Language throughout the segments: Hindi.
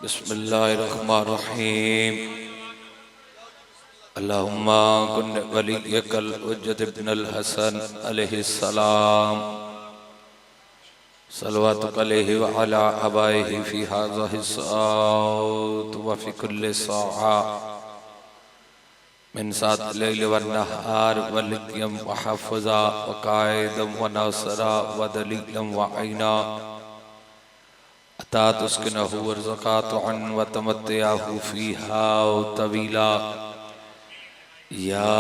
बिस्मिल्लाहिर्रहमानिर्रहीम। अल्लाहुम्मा कुन वलियकल हुज्जत इब्नुल हसन अलैहिस्सलाम सल्लल्लाहु अलैहि व अला आबाइहि फी हाज़िहि साअत व फी कुल्लि साअ मिन साअतिल लैल वन नहार वलियम व हफ़ज़ा व काइदम व नासरा व दलीलम व ऐना अता तुस्किनहु वर्ज़क़ातुअन व तमत्तअहु फ़ीहा तवीला या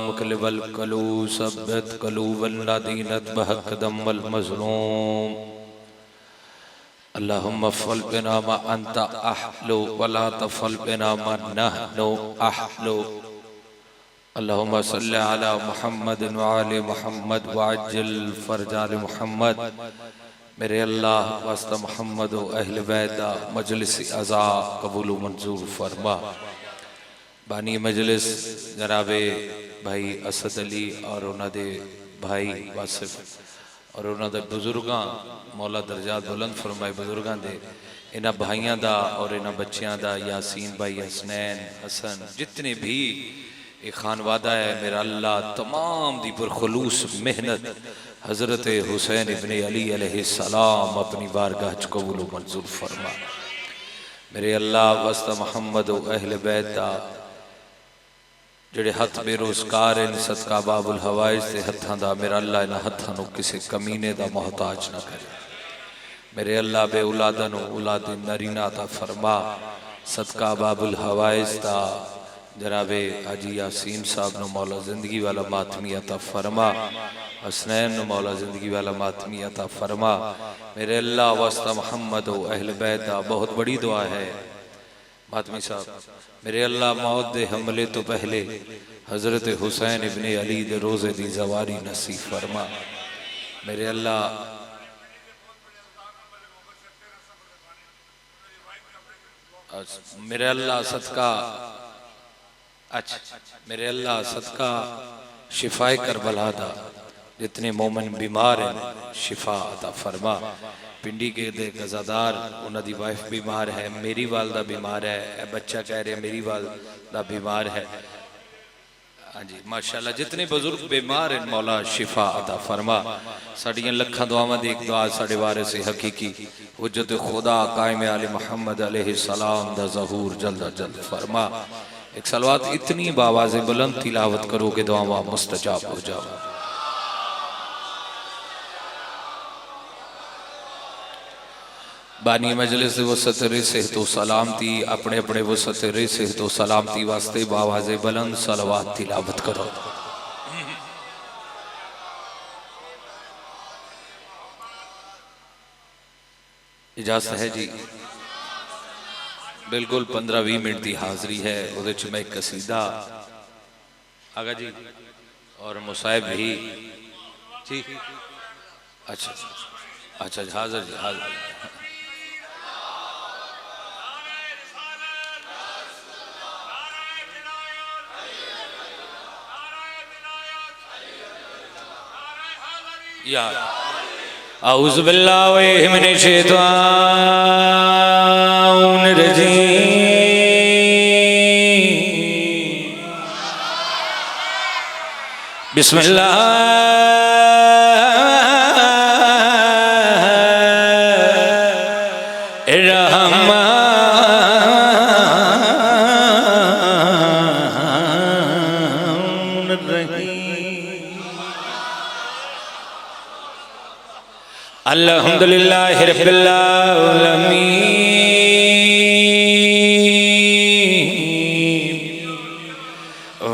मुक़ल्लिबल क़ुलूब सब्बित क़ुलूबल लज़ीना तबअक़दम वल मज़लूम अल्लाहुम्मा फ़अल बिना मा अंता अहलु व ला तफ़अल बिना मा नहनु अहलु। अल्लाहुम्मा सल्लि अला मुहम्मद व आलि मुहम्मद व अज्जिल फ़रजाल मुहम्मद। मेरे अल्लाह वास्ता मुहम्मद व अहल बैत मजलिस अज़ा कबूल मंजूर फरमा। बानी मजलिस जनाबे भाई असद अली और उन्होंने भाई वासिफ और उन्होंने बुजुर्गां मौला दर्जात बुलंद फरमाए बुजुर्गां दे इन्हां भाइयों का और इन्हां बच्चियां का यासीन भाई हसनैन हसन जितने भी ये खानवादा है मेरा अल्लाह तमाम दी पुरखलूस मेहनत हजरत हुसैन इब्ने अली अलैहिस्सलाम अपनी बारगाह च कबूल मंजूर फरमा। मेरे अल्लाह वास्ता मुहम्मद व अहल बैत जेड़े हथ बेरोजगार हैं सदका बाबुल हवाइज के हथां दा मेरा अल्लाह इन्हां हथां नूं किसी कमीने दा मोहताज ना करे। मेरे अल्लाह बे औलादा नूं औलाद नरीना ता फरमा। सदका बाबुल हवाइज दा जनाबे हाजी यासीन साहब नूं मौला जिंदगी वाला मातमी अता फरमा। हसनैन नूं मौला जिंदगी वाला मातमी अता फरमा। मेरे अल्लाह वास्ता मुहम्मद व अहल बैत दा बहुत बड़ी दुआ है मातमी साहब। मेरे अल्लाह मौत दे हमले तो पहले हजरत हुसैन इब्ने अली दे रोज़े दी ज़वारी नसीब फरमा। मेरे अल्लाह मेरे अल्लाह सदका अच्छा मेरे अल्लाह सदका शिफाए करबला दा जितने मोमिन बीमार हैं शिफा अता फरमा। पिंडी के दे गजादार उन्होंने वाइफ बीमार है, मेरी वालदा बीमार है, बच्चा कह रहे मेरी वालदा बीमार है। हाँ जी माशाल्लाह जितने बुजुर्ग बीमार हैं मौला शिफा अता फरमा। साड़ियां लखां दुआवां दी एक दुआ साडे वारिस हकीकी हुज्जत खुदा कायम आले मुहम्मद अलैहिस्सलाम दा ज़हूर जल्द जल्द फरमा। एक सलवात इतनी बावाज़े बुलंद तिलावत करो कि दुआवां मुस्तजाब हो जाओ। बानी मजलिस वसतरे सेहतो सलामती अपने अपने वसतरे सेहतो सलामती वास्ते बावाज़े बुलंद सलवात तिलावत करो। इजाजत है जी बिल्कुल 15-20 मिनट की हाजरी है उहदे च मैं एक कसीदा आगा जी और मुसाहिब भी जी अच्छा अच्छा हाजिर जी हाजिर या औज़ु बिल्लाहि मिनश शैतानिर रजीम बिस्मिल्लाहिर्रहमानिर्रहीम अल्हम्दुलिल्लाहि रब्बिल आलमीन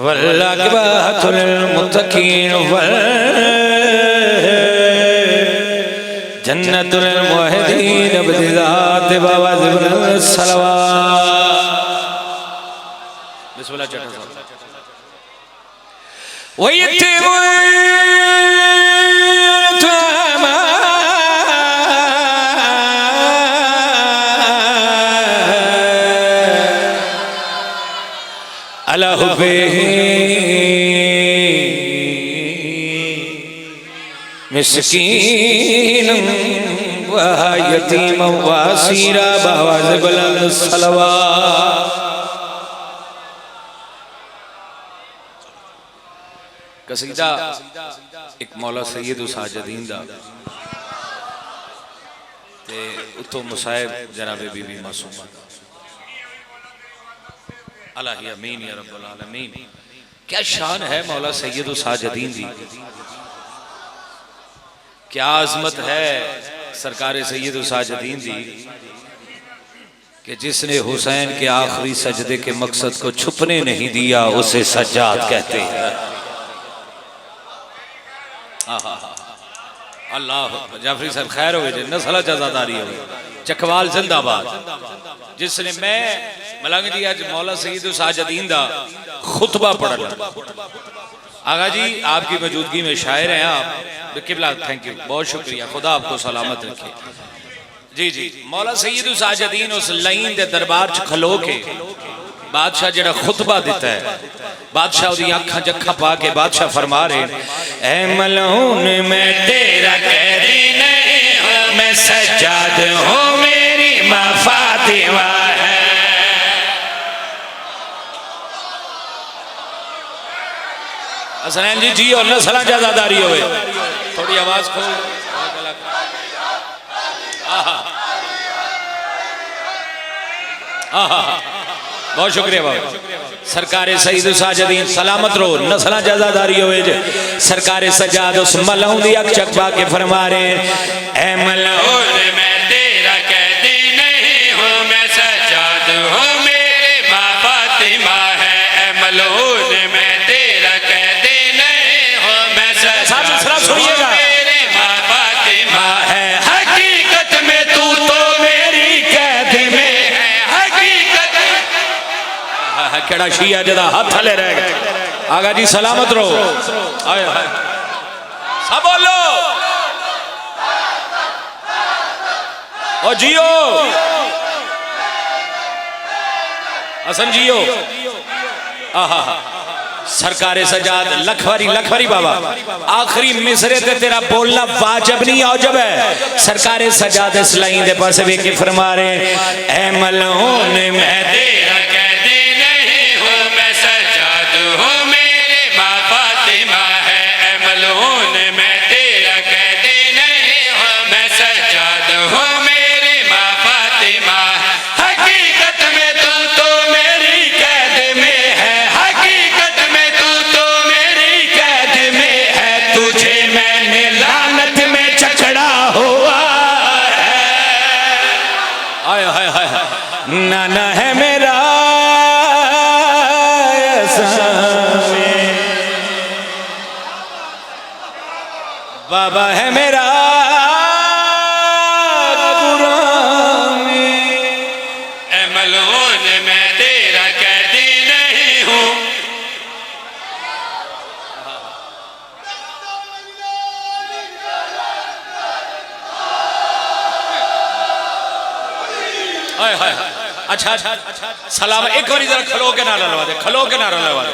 वल आक़िबतु लिल मुत्तक़ीन वल जन्नतु लिल मुहद्दीन बिज़ात बावाज़िल सलवात। बिस्मिल्लाह चटा साहब मिस्कीन व यतीम व असीरा बआवाज़ बुलंद सलवात। कसीदा एक मौला सैयद साजिदीन दा ते उतो मुसाहिब जनाबे बीबी मासूमा दा। अल्लाह अमीन या रब्बुल आलमीन। क्या शान है मौला सैयद साजिदीन दी, क्या आजमत है सरकार सैयद साजिदीन दी कि जिसने हुसैन के आखिरी सजदे के मकसद को छुपने नहीं दिया उसे सज्जाद कहते हैं। अल्लाह जाफरी साहब खैर हो गए, नस्ल जजादारी हो चकवाल जिंदाबाद। जिसने मैं मलंग जी आज मौला सैयद साजिदीन दा खुतबा पढ़ ला। आगा जी आपकी मौजूदगी में शायर हैं आप, किबला थैंक यू, बहुत शुक्रिया, खुदा आपको सलामत रखे। जी जी मौला सैयद साजिदीन उस लाइन दे दरबार च खलो के बादशाह जेड़ा खुतबा देता है, बादशाह उदी अखा जखा पा के बादशाह फरमा रहे ऐ मलऊन मैं तेरा कैदी नहीं हूं, मैं सज्जाद हूं, मेरी मां फातिमा है। हसनैन जी जी और नस्ल जजादारी होवे, थोड़ी आवाज खोल। बहुत शुक्रिया बाबा। सरकार सईद साजिदीन सलामत रो, नस्ल जजादारी होवे। सरकार सजाद उस मलऊन दी अख चकवा के फरमा रहे ऐ मलऊन मैं तेरा कैदी नहीं हूं, मैं सज्जाद हूं, मेरी मां फातिमा है। ऐ मलऊन मैं तेरा कैदी नहीं हूं, मैं सज्जाद सुनिएगा, मेरी मां फातिमा है। हकीकत में तू तो मेरी कैद में है, हकीकत केड़ा शिया जदा हाथ थले रह गए। आगा जी सलामत रहो। आए हाय सब बोलो ओ जियो हसन जियो। आहा सरकार सजाद लखवारी बाबा आखिरी मिसरे ते तेरा बोलना वाजिब नहीं औजब है। सरकार सजाद इस लाइन दे पासे वे के फरमा रहे ऐ मलऊन मैं तेरा कैदी नहीं हूं, मैं सज्जाद हूं, मेरी मां फातिमा है। ऐ मलऊन मैं तेरा कैदी नहीं हूं, मैं सज्जाद हूं, मेरी मां फातिमा है। हकीकत में तू तो मेरी कैद में है, हकीकत में तू तो मेरी कैद में है। तुझे मैंने लानत में चकड़ा हुआ है। आय हाय हाय नाना है मेरा बाबा है मेरा ऐ मलऊन मैं तेरा कैदी नहीं हूं। अच्छा सलाम एक बार जरा खलो के नारा लगा दे, खलो के नारा लगा दे।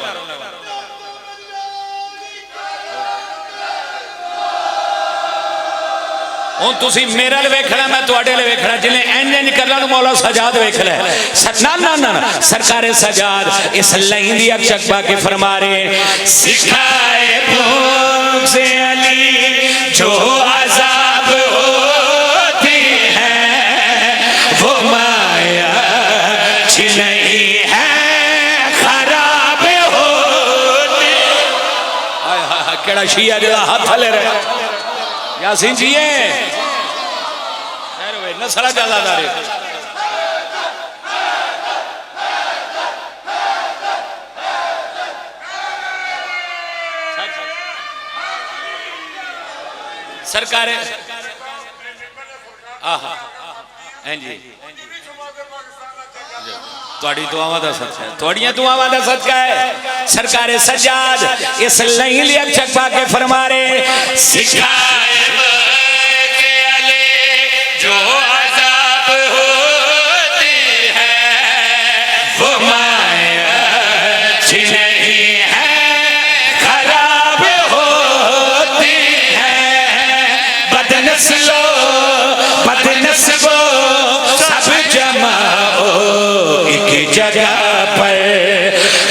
हुण तुसी मेरे लिए वेखना, मैं तुहाडे लिए वेखना। जिन्हें इंज इंज करना मौला सजाद वेख ले। ना ना ना सरकार सजाद इस लाइन दी अख चकवा के फरमा रहे सिखाए भूख से अली जो अजाब होती है वो माया अच्छी नहीं है खराब होती। हाय हाय केड़ा शिया जदा हाथ ले रहे यासीन जी नस्ल जजादारी। सरकार तुहाडी दुआवां दा सदका है, तुहाडियां दुआवां दा सदका है। सरकार सज्जाद इस लाइन लिया चकवा के फरमा रहे सिखाए के अले जो अजाब होती है वो माया अच्छी नहीं है खराब होती है। बदनस्लो जगह पर,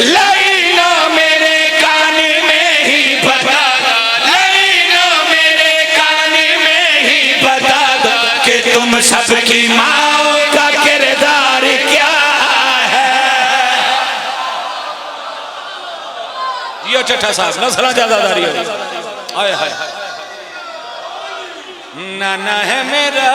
लाइना मेरे कान में ही बता दो, लाइना मेरे कान में ही बता दो कि तुम सबकी माँ का किरदार क्या है। जियो चट्टा साहब नस्ल ज्यादादारी हो। आए हाय नाना है मेरा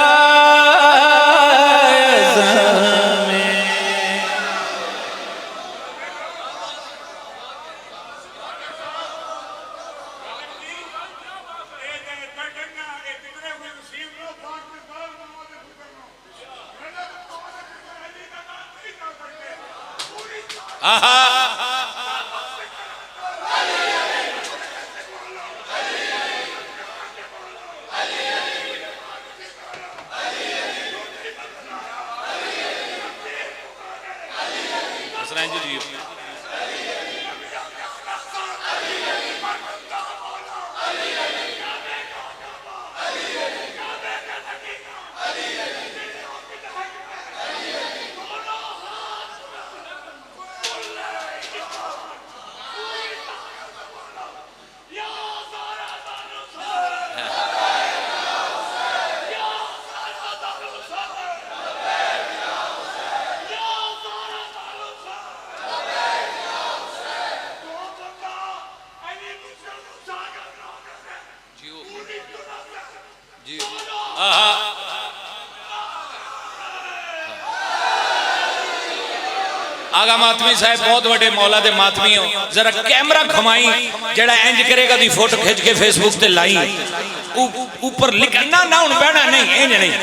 आगा मातमी साहब बहुत बड़े मौला दे मातमी हो, जरा कैमरा घुमाई जेड़ा इंज करेगा दी फोटो खिंच के फेसबुक ते लाई ऊपर लिखना ना हुन बहना नहीं इंज नहीं।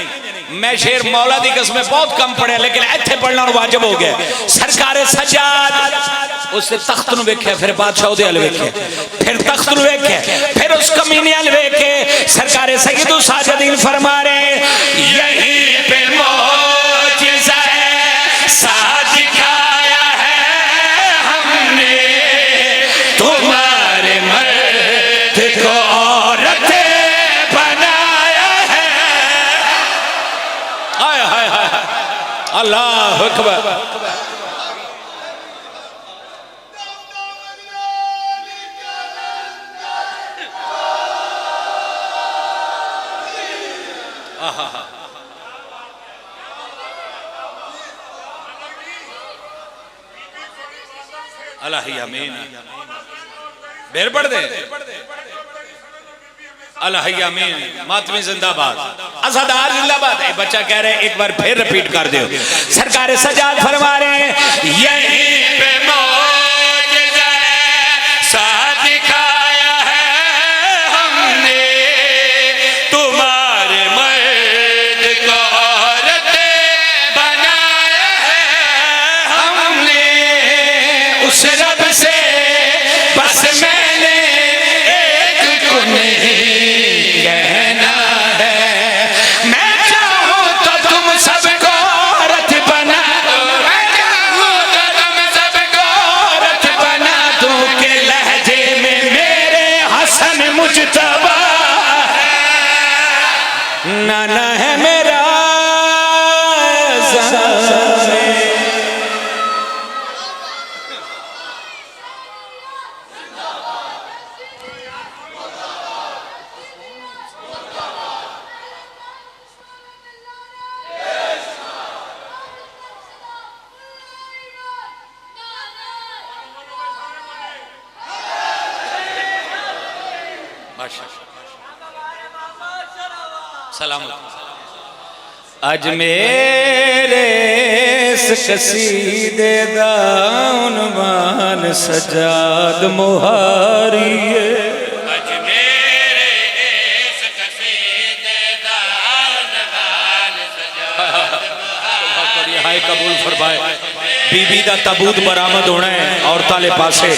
मैं शेर मौला दी कसम बहुत कम पढ़िया लेकिन इत्थे पढ़ना वाजिब हो गया। सरकार सज्जाद उससे तख्त नु वेख्या, फिर बादशाह दे अल वेख्या, फिर तख्त नु वेख्या, फिर उस कमीने अल वेखे। सरकार सैयदु साजिदीन फरमा रहे यहीं पे मौजिज़ा साज दिखाया है हमने, तुम्हारे मर्द को औरत बनाया है। हाय हाय हाय अल्लाह अकबर। अल्लाह ही आमीन। बेर पढ़ दे अल्लाह ही आमीन। मातमी जिंदाबाद, अज़ादार जिंदाबाद। बच्चा कह रहे एक बार फिर रिपीट कर दो। सरकार सज्जाद फरमा रहे यहीं पे मौजिज़ा साथ दिखाया है हमने, तुम्हारे मर्द को औरत बनाया है हमने। उस रब से बस मैंने एक को नहीं कहना है, मैं चाहूं तो तुम सबको औरत बना दो, मैं चाहूं तो तुम सबको औरत बना दो के लहजे में मेरे हसन मुजतबा है, नाना है मेरा सलामत। अज मेरे कसीदे दा उन्वान सजाद मुहारी है, अज मेरे कसीदे दा उन्वान सजाद मुहारी है। हाय कबूल फरमाए। बीबी दा तबूत बरामद होना है औरतां ले पासे,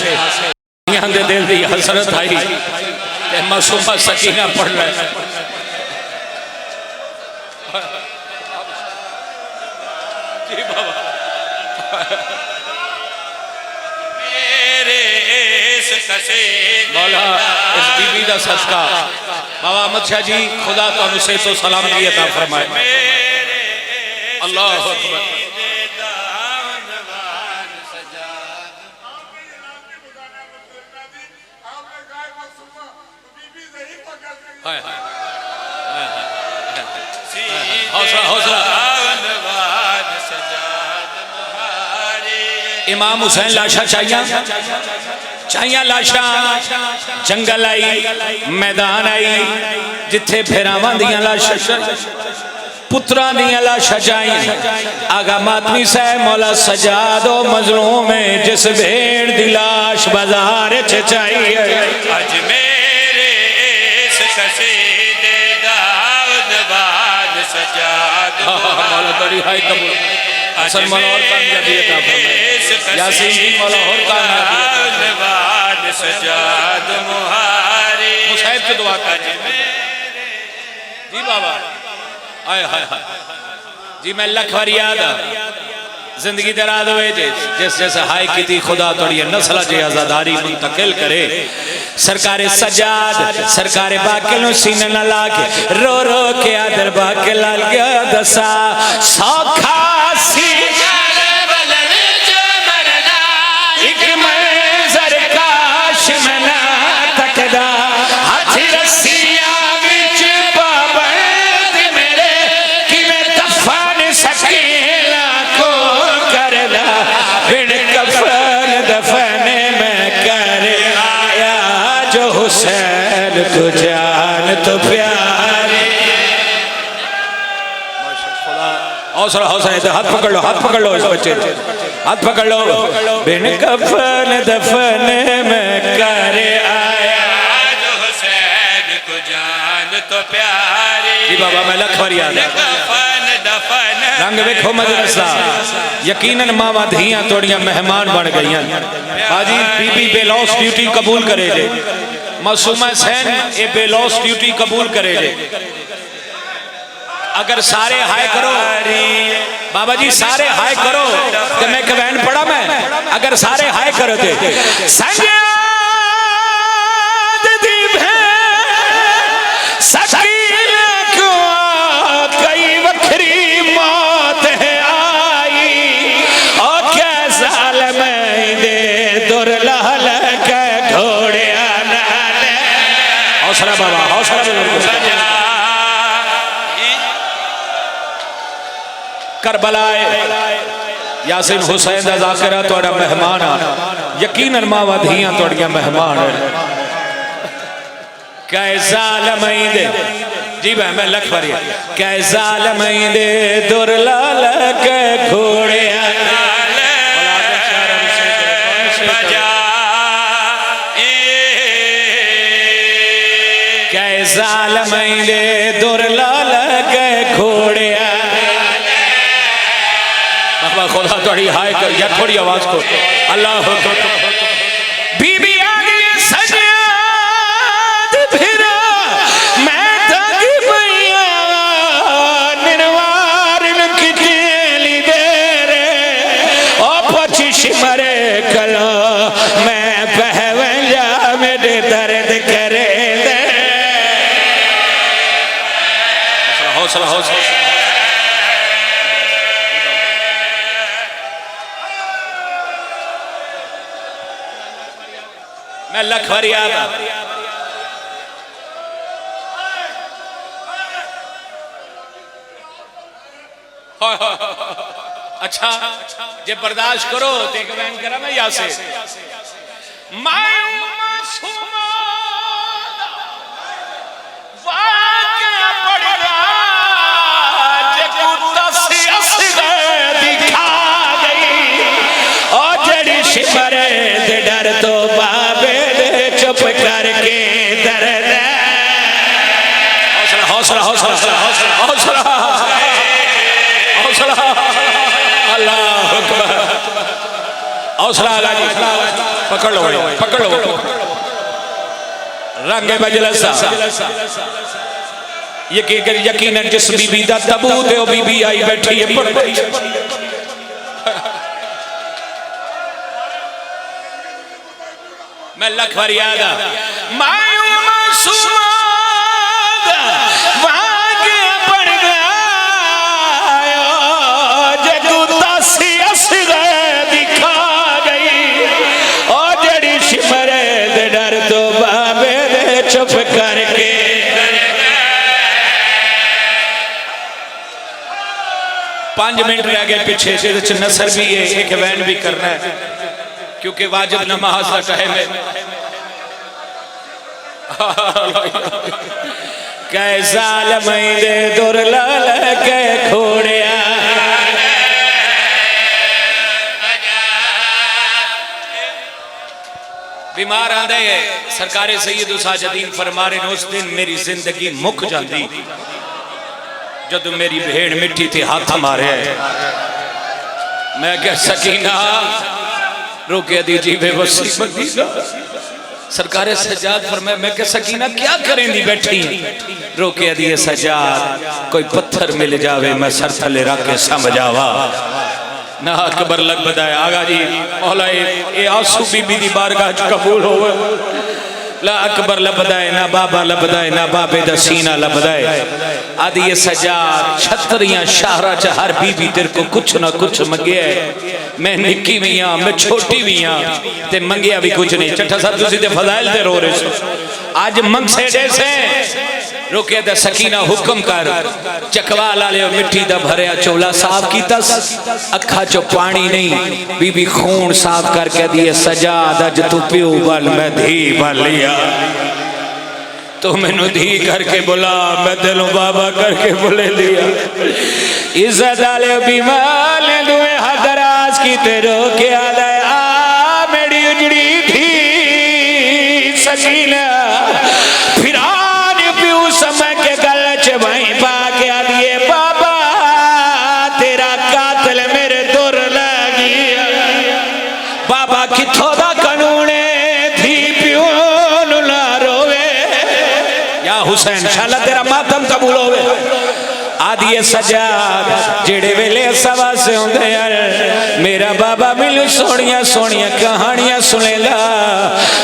दे दिल दी हसरत आई ते मासूमा सकीना पढ़ रहा है। मौला इस बीबी का सदका बाबा अहमद शाह जी खुदा तुहानू सेहत तो सलामती अता फरमाए। अल्लाह अकबर। हौसला हौसला। इमाम हुसैन लाशा चाहिया लाशा जंगल आई मैदान आई जिथे फेरावां दियां लाशा पुत्रा दियां लाशा चाहिए। आगा मातमी साहब मौला सजादो मजलूम में जिस भेड़ दी लाश बाजार च चाहिए। अज मेरे इस कसीदे दाऊद बाद सजाद मौला बड़ी हाई कबूल हसन मौला और कामयाबी अता फरमाए। यासीन जी मौला और कामयाबी बाद सजाद मुहारी मुसाहिब की दुआ कर जी बाबा आए हाय हाय जी। मैं लख बार याद जिंदगी दराज हुए जिस जैसे हाय की थी खुदा तोड़ी नस्ल जी आजादारी मुंतकिल करे। सरकारे सजाद सरकारे बाकिल सीने न ला के रो रो के आदर बाकिल लाल गया दसा सौखा सी एक मंजर काश में ना तकदा हाथ रस्सियां विच पाबंद मेरे कि मैं दफन सकीला को करदा बिन कफन दफन में कर आया जो हुसैन को जान तो प्यारे। हौसला हौसला हाथ पकड़ लो इस बच्चे हाथ पकड़ लो। बिन कफन दफन में कर आया जो हुसैन को जान तो प्यारे। जी बाबा मैं लख बार याद कफन दफन रंग वेखो मदरसा यकीनन मावा धियां तोड़ियां मेहमान बन गई। हाजी बीबी बेलौस ड्यूटी कबूल करे जे मासूमा हुसैन ए बेलौस ड्यूटी कबूल करे जे। अगर सारे हाय करो बाबा जी सारे हाय करो तो मैं कवैन पढ़ा मैं अगर सारे हाय करो थे कई वखरी मौत है आई और क्या साल में दे दुर्लहल के घोड़े हौसला बाबा हौसला करबलाए यासीन हुसैन दा ज़ाकिरा तोड़ा मेहमान यकीनन मावा धियां तोड़ियां मेहमान कैसा लमैंदे जी भाई मैं लख भरिया कैसा लमैंदे दुर्लाल के घोड़े कैसा लमैंदे दुर्लाल के घोड़े खुदा थोड़ी हाय कर या थोड़ी आवाज को अल्लाह बीबी आ गई सजाद फिर मैं तक भैया निर्वार की तेली दे रे ओ पचिश मरे कलो मैं पहवंजा मेरे दर्द करे दे हौसला हौसला। मैं लख बार याद अच्छा जे बर्दाश्त करो तो एक बैन करा मैं यहाँ से दिखा गई और जड़ी शिमरे डर तो बाबे चुप करके दर्द हौसला हौसला हौसला हौसला हौसला अल्लाह अकबर हौसला पकड़ लो पकड़ लो रंगे मजलसा यकीनन जिस बीबी दा तबूत है वो बीबी आई बैठी है मैं लख बार याद दिखा गई और जड़ी शिमरे डर तो बाबे चुप कर 5 मिनट रह गए पीछे से नसर भी है एक वैन भी करना है क्योंकि वाजिब नमाज का टाइम है कैसा लमैदे दुर लाल के खोड़िया बीमार आंदे सरकारे सैयद साजदीन फरमा रहे उस दिन मेरी जिंदगी मुक जाती जब मेरी भेड़ मिट्टी थी हाथ मारे मैं क्या सकीना रोके दी जी बेबसी मदीना सरकारे सजाद फरमाया मैं क्या सकीना क्या करेंगी बैठी रोके दी सजाद कोई पत्थर मिल जावे मैं सर थले रख के समझ आवा ना अकबर लग बताया आगा जी मौला ये आंसू बीबी दी बारगाह च कबूल होवे ला अकबर लबदाए ना बाबा लबदाए ना बाबे दा सीना लबदाए आदि ये सजाद छतरियां शाहरा च हर बीबी तेरे को कुछ ना कुछ मंगिया है मैं निक्की भी हां मैं छोटी भी हां ते मंगिया भी कुछ नहीं चट्ठा साहब तुसी ते फजाइल ते रो रहे सो आज मंगसे जैसे रोके दा सकीना हुक्म कर चकवा ला ले मिट्टी दा भरया चोला साफ कीता अखा चो पानी नहीं बीबी खून साफ करके दिए सजाद अज तू प्यो बल मैं धी बल लिया तो मैनू धी करके बुला मैं दिलों बाबा करके बुले लिया इज्जत आले बीमार ने दुए हदराज की तेरो के आया मेरी उजड़ी थी सकीना फिरान प्यू समय के गल च वहीं पा के आ दिए बाबा तेरा कातिल मेरे दुर लगी बाबा किथों दा कानून थी प्यू ना रोवे या हुसैन शाला तेरा मातम कबूल होवे आदि सजाद जेड़े वेले सवा से होंदे यार मेरा बाबा मिलू सोनिया सोनिया कहानियां सुनेला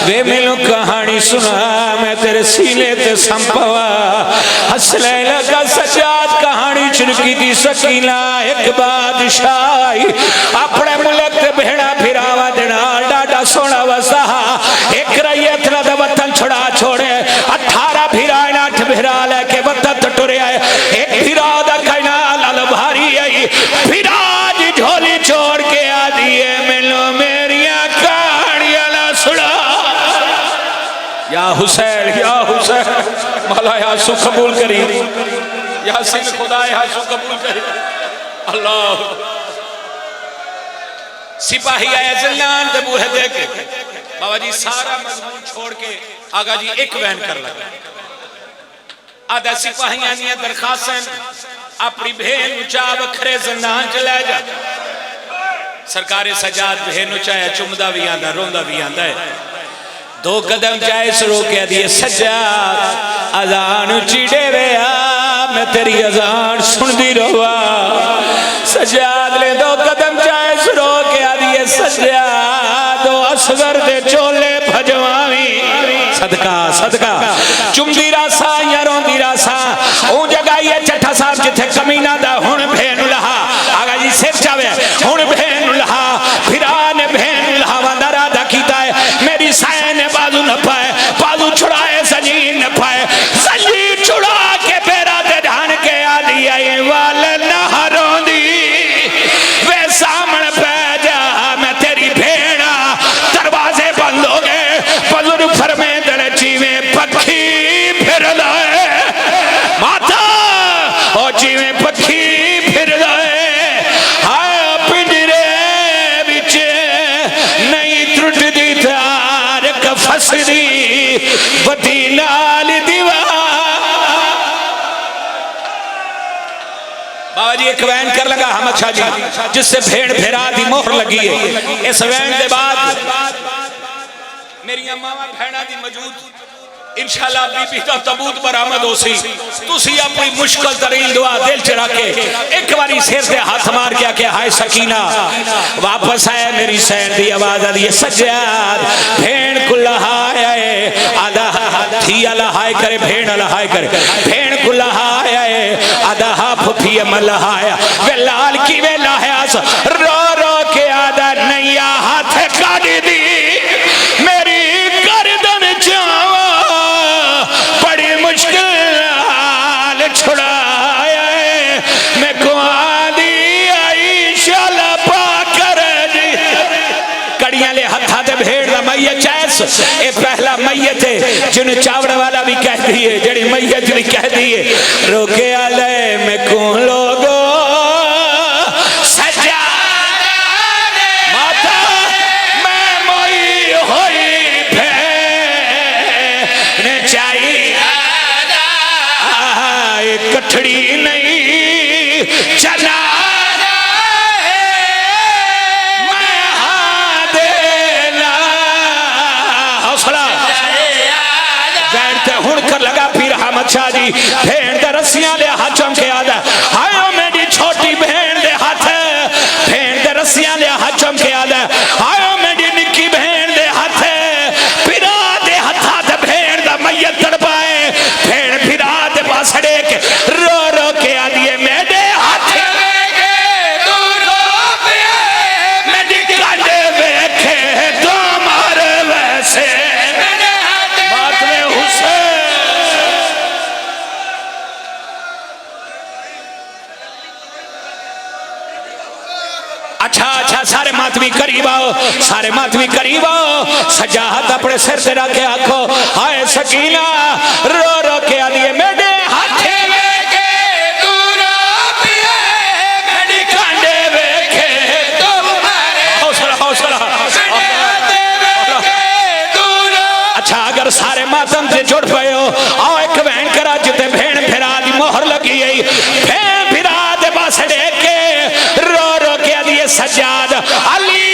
वे मिलू कहानी सुना मैं तेरे सीने ते संपवा हंसने लगा सजाद कहानी चुनकी दी सकीना एक बादशाह अपने मुल्क ते भेड़ा फिरावा देना डाडा सोना वसा एक रैयत दा वतन छुड़ा छोड़े 18 फिरा 8 फिरा लेके वतन टुरे आए एक फिरा दा कहना लाल भारी आई फिरा दी झोली छोड़ के आ दिए मिलो मेरिया कहानियां ला सुना या हुसैन मौला यासु कबूल करी यासीन खुदा यासु कबूल करी अल्लाह सिपाही आया जल्लान दे बूहे देख बाबा जी सारा मजमून छोड़ के आगा जी एक वैन कर लगा आधा सिपाहियां दी दरखास्त अपनी भेन चा वखरे जिंदान च ले जा सरकारे सजाद भेन चाया चुमदा भी आंदा रोंदा भी आंदा है 2 कदम जाए सरो के दिए सजाद अजान चिड़े वे मैं तेरी अजान सुनदी रोवा सजाद ले 2 कदम जाए सरो के दिए सजाद असगर दे चोले भजवावी सदका सदका चुमदी रासा या रोंदी रासा ओ जगह ये चट्ठा साहब जिथे कमीना दा हुन भेन लहा आगा जी सिर चावे हुन भेन लहा फिरा ने भेन लहावा दा रादा कीता है मेरी साए ने बाजू न पाए बाजू छुड़ाए सजीन न पाए सजीन छुड़ा के पेरा ते ढान के आ दिया ये वाल ना रोंदी वे सामने पै जा मैं तेरी भेड़ा दरवाजे बंद हो गए बुजुर्ग फरमे दर जीवे पक्षी फिर लाए माता ओ जीवे पक्षी फिर लाए हाय पिंजरे विच नहीं त्रुटदी तार कफसदी बदी नाल दीवार बाबा जी एक वैन कर लगा हम अच्छा जी जिससे भेड़ भेड़ा दी मोहर लगी है इस वैन के बाद मेरी मावा भैणा दी मौजूद इंशाल्लाह बीबी का तबूत बरामद हो सी तुसी अपनी मुश्किल तरीन दुआ दिल च रख के एक बारी सिर से हाथ मार के आके हाय सकीना वापस आए मेरी सैन दी आवाज आ रही सजाद भेड़ को लहाया आधा थी लहाय करे भेड़ लहाय करे भेड़ को लहाया आधा फुफी मलहाया वे लाल की वे लाया रो रो के आधा नैया हाथ काट दी मेरी गर्दन चावा बड़ी मुश्किल छुड़ाया मैं को दिया अल्लाह पाक करे जी कड़ियां ले हथा ते भेड़ दा मैयत चैस ए पहला मैयत है जिन चावड़ वाला भी कह दिए जड़ी मैयत भी कह दिए रोके आले में कौन लोगो कठड़ी नहीं चला मैं देना हौसला बैठते हुण कर लगा पीर अहमद शाह जी भेड़ दे रस्सियां ले हाथ चमके आदा हाय ओ मेरी छोटी भेड़ दे हाथ भेड़ दे रस्सियां ले हाथ चमके आदा हाय ओ मेरी निक्की भेड़ दे हाथ पिरा दे हथा ते भेड़ दा मैयत तड़पाए भेड़ फिरा दे पासड़े के रो रो के आदिए मेरे हाथ मेरी कांडे वेखे तो मार वैसे बात में हुसैन अच्छा अच्छा सारे मातमी करीब आओ सारे मातमी करीब आओ सजा हाथ अपने सिर से रखे आखो हाय सकीना रो रो के आदिए मेरे हाथ अच्छा अगर सारे मातम से जुड़ पे हो आओ एक बहन करा जिते भेड़ फिरा दी मोहर लगी है भेड़ फिरा दे बस के रो रो के दिए सज्जाद अली